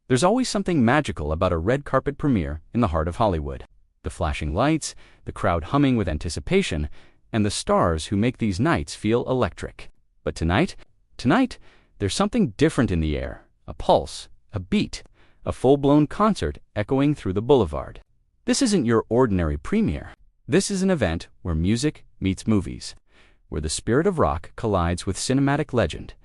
There's always something magical about a red carpet premiere in the heart of Hollywood. The flashing lights, the crowd humming with anticipation, and the stars who make these nights feel electric. But tonight, there's something different in the air. A pulse, a beat, a full-blown concert echoing through the boulevard. This isn't your ordinary premiere. This is an event where music meets movies, where the spirit of rock collides with cinematic legend,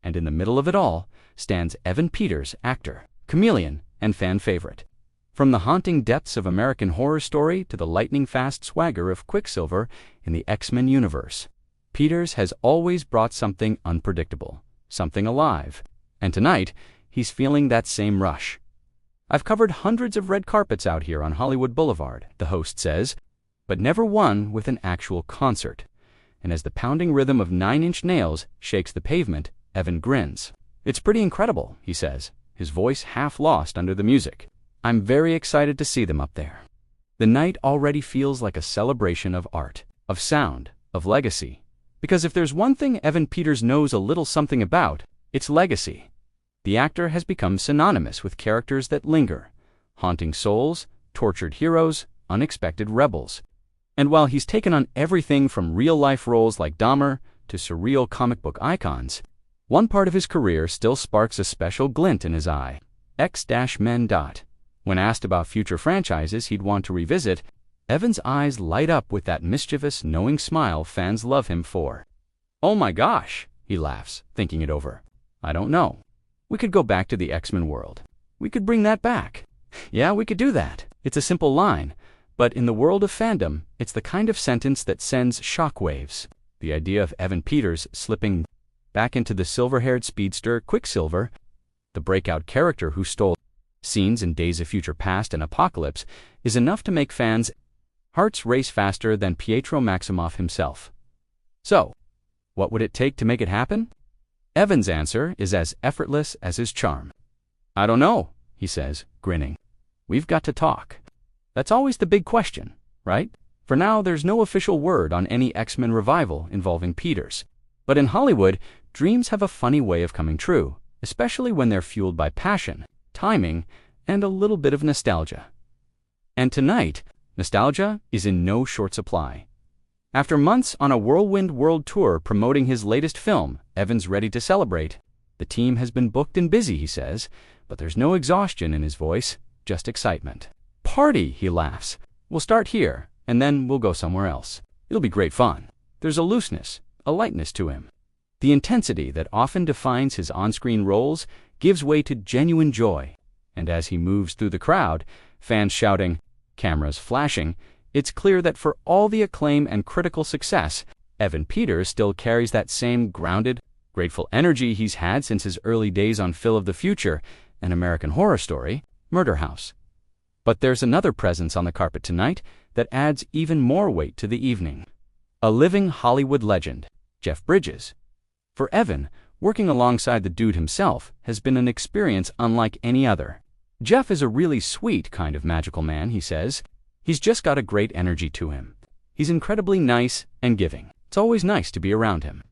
and in the middle of it all stands Evan Peters, actor, chameleon, and fan favorite. From the haunting depths of American Horror Story to the lightning-fast swagger of Quicksilver in the X-Men universe, Peters has always brought something unpredictable, something alive, and tonight he's feeling that same rush. "I've covered hundreds of red carpets out here on Hollywood Boulevard," the host says, "but never one with an actual concert." And as the pounding rhythm of 9-inch nails shakes the pavement, Evan grins. "It's pretty incredible," he says, his voice half lost under the music. "I'm very excited to see them up there." The night already feels like a celebration of art, of sound, of legacy. Because if there's one thing Evan Peters knows a little something about, it's legacy. The actor has become synonymous with characters that linger, haunting souls, tortured heroes, unexpected rebels. And while he's taken on everything from real-life roles like Dahmer to surreal comic book icons, one part of his career still sparks a special glint in his eye. X-Men. When asked about future franchises he'd want to revisit, Evan's eyes light up with that mischievous, knowing smile fans love him for. "Oh my gosh," he laughs, thinking it over. "I don't know. We could go back to the X-Men world. We could bring that back. Yeah, we could do that." It's a simple line, but in the world of fandom, it's the kind of sentence that sends shockwaves. The idea of Evan Peters slipping back into the silver-haired speedster Quicksilver, the breakout character who stole scenes in Days of Future Past and Apocalypse, is enough to make fans' hearts race faster than Pietro Maximoff himself. So, what would it take to make it happen? Evan's answer is as effortless as his charm. "I don't know," he says, grinning. "We've got to talk." That's always the big question, right? For now, there's no official word on any X-Men revival involving Peters. But in Hollywood, dreams have a funny way of coming true, especially when they're fueled by passion, timing, and a little bit of nostalgia. And tonight, nostalgia is in no short supply. After months on a whirlwind world tour promoting his latest film, Evan's ready to celebrate. The team has been booked and busy, he says, but there's no exhaustion in his voice, just excitement. "Party," he laughs. "We'll start here, and then we'll go somewhere else. It'll be great fun." There's a looseness, a lightness to him. The intensity that often defines his on-screen roles gives way to genuine joy. And as he moves through the crowd, fans shouting, cameras flashing, it's clear that for all the acclaim and critical success, Evan Peters still carries that same grounded, grateful energy he's had since his early days on Phil of the Future, An American Horror Story, Murder House. But there's another presence on the carpet tonight that adds even more weight to the evening. A living Hollywood legend, Jeff Bridges. For Evan, working alongside the dude himself has been an experience unlike any other. Jeff is a really sweet kind of magical man, he says. He's just got a great energy to him. He's incredibly nice and giving. It's always nice to be around him.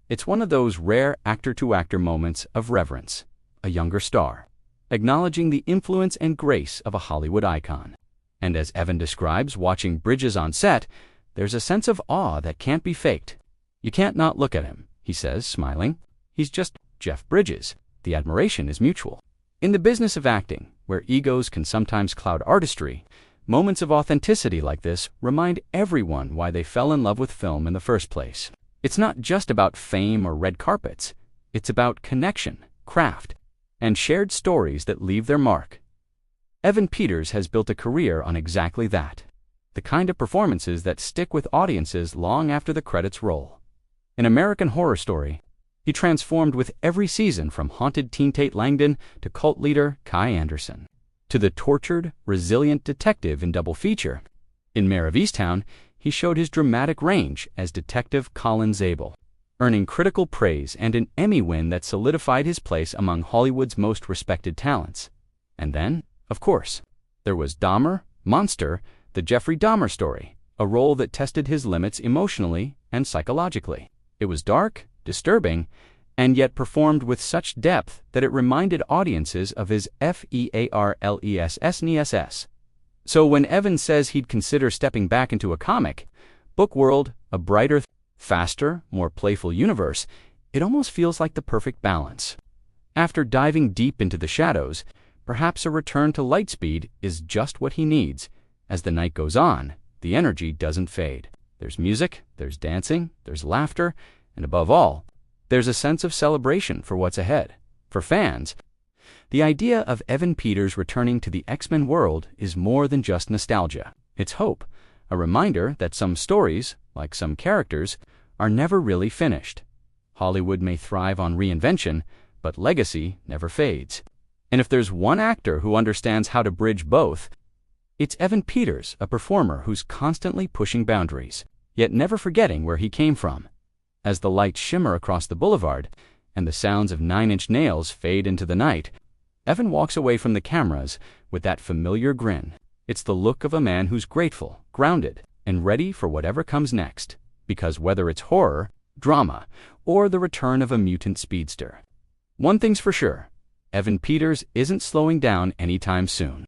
It's one of those rare actor-to-actor moments of reverence. A younger star, acknowledging the influence and grace of a Hollywood icon. And as Evan describes watching Bridges on set, there's a sense of awe that can't be faked. "You can't not look at him," he says, smiling. "He's just Jeff Bridges." The admiration is mutual. In the business of acting, where egos can sometimes cloud artistry, moments of authenticity like this remind everyone why they fell in love with film in the first place. It's not just about fame or red carpets. It's about connection, craft, and shared stories that leave their mark. Evan Peters has built a career on exactly that. The kind of performances that stick with audiences long after the credits roll. In American Horror Story, he transformed with every season from haunted teen Tate Langdon to cult leader Kai Anderson, to the tortured, resilient detective in Double Feature. In Mayor of Easttown, he showed his dramatic range as Detective Colin Zabel, earning critical praise and an Emmy win that solidified his place among Hollywood's most respected talents. And then, of course, there was Dahmer, Monster, the Jeffrey Dahmer story, a role that tested his limits emotionally and psychologically. It was dark, disturbing, and yet performed with such depth that it reminded audiences of his fearlessness. So when Evan says he'd consider stepping back into a comic book world, a brighter, faster, more playful universe, it almost feels like the perfect balance. After diving deep into the shadows, perhaps a return to light speed is just what he needs. As the night goes on, the energy doesn't fade. There's music, there's dancing, there's laughter, and above all, there's a sense of celebration for what's ahead. For fans, the idea of Evan Peters returning to the X-Men world is more than just nostalgia. It's hope, a reminder that some stories, like some characters, are never really finished. Hollywood may thrive on reinvention, but legacy never fades. And if there's one actor who understands how to bridge both, it's Evan Peters, a performer who's constantly pushing boundaries, yet never forgetting where he came from. As the lights shimmer across the boulevard and the sounds of Nine Inch Nails fade into the night, Evan walks away from the cameras with that familiar grin. It's the look of a man who's grateful, grounded, and ready for whatever comes next. Because whether it's horror, drama, or the return of a mutant speedster, one thing's for sure, Evan Peters isn't slowing down anytime soon.